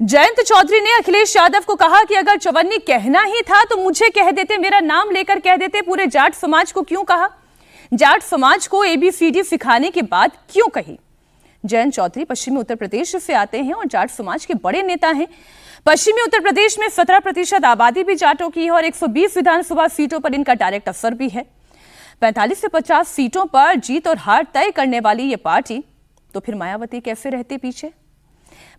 जयंत चौधरी ने अखिलेश यादव को कहा कि अगर चवन्नी कहना ही था तो मुझे कह देते, मेरा नाम लेकर कह देते, पूरे जाट समाज को क्यों कहा? जाट समाज को एबीसीडी सिखाने की बात क्यों कही? जयंत चौधरी पश्चिमी उत्तर प्रदेश से आते हैं और जाट समाज के बड़े नेता हैं। पश्चिमी उत्तर प्रदेश में 17% आबादी भी जाटों की है और 120 विधानसभा सीटों पर इनका डायरेक्ट असर भी है। 45 से 50 सीटों पर जीत और हार तय करने वाली ये पार्टी, तो फिर मायावती कैसे रहते पीछे?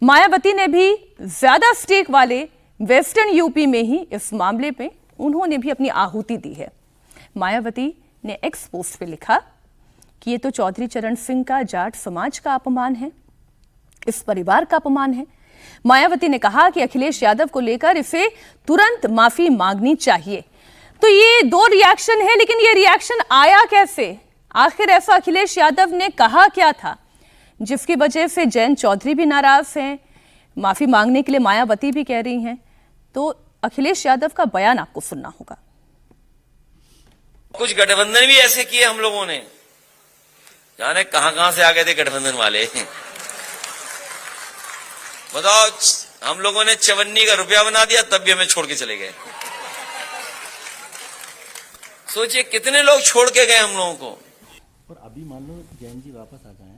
मायावती ने भी ज्यादा स्टेक वाले वेस्टर्न यूपी में ही इस मामले में उन्होंने भी अपनी आहुति दी है। मायावती ने एक्स पोस्ट पे लिखा कि ये तो चौधरी चरण सिंह का जाट समाज का अपमान है, इस परिवार का अपमान है। मायावती ने कहा कि अखिलेश यादव को लेकर इसे तुरंत माफी मांगनी चाहिए। तो ये दो रिएक्शन है, लेकिन ये रिएक्शन आया कैसे? आखिर ऐसा अखिलेश यादव ने कहा क्या था जिसकी वजह से जयंत चौधरी भी नाराज हैं, माफी मांगने के लिए मायावती भी कह रही हैं? तो अखिलेश यादव का बयान आपको सुनना होगा। कुछ गठबंधन भी ऐसे किए हम लोगों ने, जाने कहां से आ गए थे गठबंधन वाले। बताओ, हम लोगों ने चवन्नी का रुपया बना दिया तब भी हमें छोड़ के चले गए। सोचिए कितने लोग छोड़ के गए हम लोगों को। और अभी मान लो जैन जी वापस आ जाएं।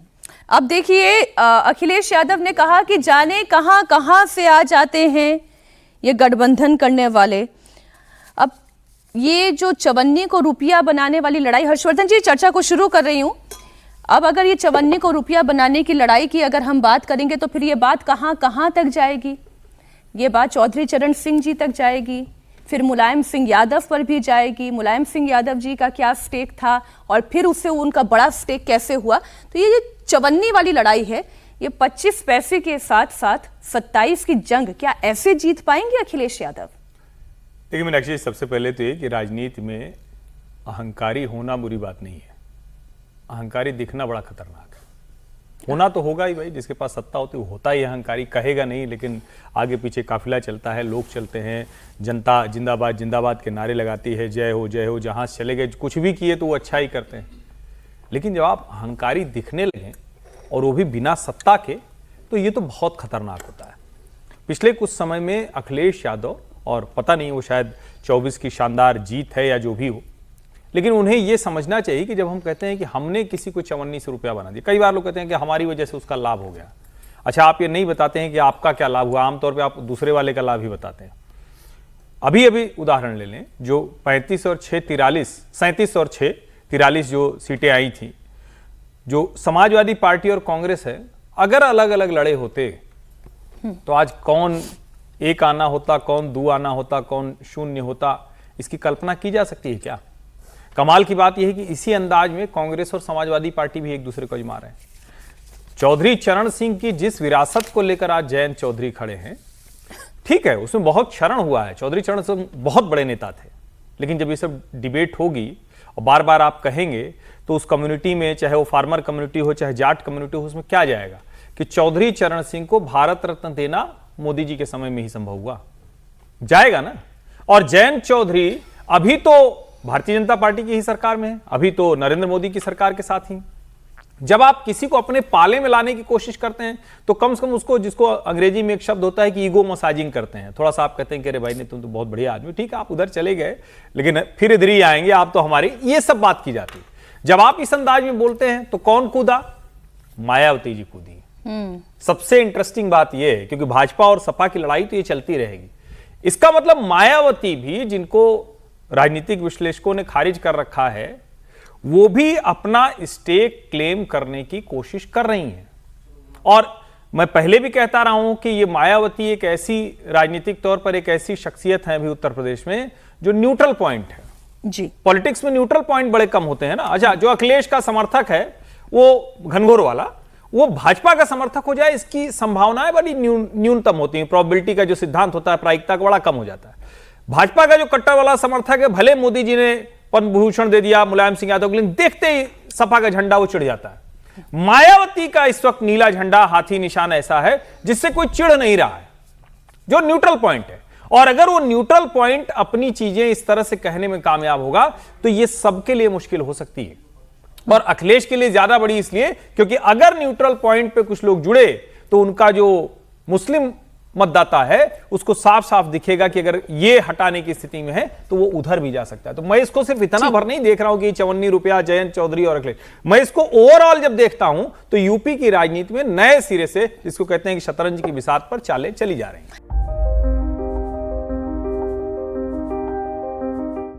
अब देखिए, अखिलेश यादव ने कहा कि जाने कहां से आ जाते हैं ये गठबंधन करने वाले। अब ये जो चवन्नी को रुपया बनाने वाली लड़ाई, हर्षवर्धन जी चर्चा को शुरू कर रही हूं। अब अगर ये चवन्नी को रुपया बनाने की लड़ाई की अगर हम बात करेंगे तो फिर ये बात कहां तक जाएगी? ये बात चौधरी चरण सिंह जी तक जाएगी, फिर मुलायम सिंह यादव पर भी जाएगी। मुलायम सिंह यादव जी का क्या स्टेक था और फिर उससे उनका बड़ा स्टेक कैसे हुआ? तो ये जो चवन्नी वाली लड़ाई है, ये 25 पैसे के साथ साथ 27 की जंग, क्या ऐसे जीत पाएंगे अखिलेश यादव? देखिए मीनाक्षी, सबसे पहले तो ये कि राजनीति में अहंकारी होना बुरी बात नहीं है, अहंकारी दिखना बड़ा खतरनाक है। होना तो होगा ही भाई, जिसके पास सत्ता होती है होता ही अहंकारी, कहेगा नहीं लेकिन आगे पीछे काफिला चलता है, लोग चलते हैं, जनता जिंदाबाद जिंदाबाद के नारे लगाती है, जय हो जहां से चले गए, कुछ भी किए तो वो अच्छा ही करते हैं। लेकिन जब आप अहंकारी दिखने लगे और वो भी बिना सत्ता के, तो ये तो बहुत खतरनाक होता है। पिछले कुछ समय में अखिलेश यादव, और पता नहीं वो शायद 24 की शानदार जीत है या जो भी हो, लेकिन उन्हें यह समझना चाहिए कि जब हम कहते हैं कि हमने किसी को चवन्नी से रुपया बना दिया, कई बार लोग कहते हैं कि हमारी वजह से उसका लाभ हो गया। अच्छा, आप ये नहीं बताते हैं कि आपका क्या लाभ हुआ, आमतौर पे आप दूसरे वाले का लाभ ही बताते हैं। अभी अभी उदाहरण ले लें, जो 35 और 6 43, 37 और 6 43 जो सीटें आई थी, जो समाजवादी पार्टी और कांग्रेस है, अगर अलग अलग लड़े होते तो आज कौन एक आना होता, कौन दो आना होता, कौन शून्य होता, इसकी कल्पना की जा सकती है क्या? कमाल की बात यह है कि इसी अंदाज में कांग्रेस और समाजवादी पार्टी भी एक दूसरे को आजमा रहे हैं। चौधरी चरण सिंह की जिस विरासत को लेकर आज जयंत चौधरी खड़े हैं, ठीक है, उसमें बहुत क्षरण हुआ है, चौधरी चरण सिंह बहुत बड़े नेता थे, लेकिन जब ये सब डिबेट होगी और बार बार आप कहेंगे तो उस कम्युनिटी में, चाहे वो फार्मर कम्युनिटी हो चाहे जाट कम्युनिटी हो, उसमें क्या जाएगा कि चौधरी चरण सिंह को भारत रत्न देना मोदी जी के समय में ही संभव हुआ, जाएगा ना। और जयंत चौधरी अभी तो भारतीय जनता पार्टी की ही सरकार में है, अभी तो नरेंद्र मोदी की सरकार के साथ ही। जब आप किसी को अपने पाले में लाने की कोशिश करते हैं तो कम से कम उसको, जिसको अंग्रेजी में एक शब्द होता है कि ईगो मसाजिंग करते हैं, थोड़ा सा आप कहते हैं कि अरे भाई नहीं, तुम तो बहुत बढ़िया आदमी, ठीक है आप उधर चले गए लेकिन फिर इधर ही आएंगे, आप तो हमारे, ये सब बात की जाती है। जब आप इस अंदाज में बोलते हैं तो कौन कूदा? मायावती जी कूदी। सबसे इंटरेस्टिंग बात यह है, क्योंकि भाजपा और सपा की लड़ाई तो ये चलती रहेगी, इसका मतलब मायावती भी, जिनको राजनीतिक विश्लेषकों ने खारिज कर रखा है, वो भी अपना स्टेक क्लेम करने की कोशिश कर रही हैं। और मैं पहले भी कहता रहा हूं कि ये मायावती एक ऐसी, राजनीतिक तौर पर एक ऐसी शख्सियत है अभी उत्तर प्रदेश में जो न्यूट्रल पॉइंट है जी। पॉलिटिक्स में न्यूट्रल पॉइंट बड़े कम होते हैं ना। अच्छा, जो अखिलेश का समर्थक है वो घनघोर वाला, वो भाजपा का समर्थक हो जाए, इसकी संभावनाएं बड़ी न्यूनतम होती हैं। प्रोबेबिलिटी का जो सिद्धांत होता है, प्रायिकता का बड़ा कम हो जाता है। भाजपा का जो कट्टर वाला समर्थक है, भले मोदी जी ने पद्म भूषण दे दिया मुलायम सिंह यादव को, लेकिन देखते ही सपा का झंडा वो चिढ़ जाता है। मायावती का इस वक्त नीला झंडा, हाथी निशान ऐसा है जिससे कोई चिढ़ नहीं रहा है, जो न्यूट्रल पॉइंट है। और अगर वो न्यूट्रल पॉइंट अपनी चीजें इस तरह से कहने में कामयाब होगा तो ये सबके लिए मुश्किल हो सकती है, और अखिलेश के लिए ज्यादा बड़ी इसलिए क्योंकि अगर न्यूट्रल पॉइंट पे कुछ लोग जुड़े तो उनका जो मुस्लिम मतदाता है उसको साफ साफ दिखेगा कि अगर ये हटाने की स्थिति में है तो वो उधर भी जा सकता है। तो मैं इसको सिर्फ इतना भर नहीं देख रहा हूं कि 54 रुपया जयंत चौधरी और अखिलेश, मैं इसको ओवरऑल जब देखता हूं तो यूपी की राजनीति में नए सिरे से जिसको कहते हैं कि शतरंज की बिसात पर चालें चली जा रही हैं।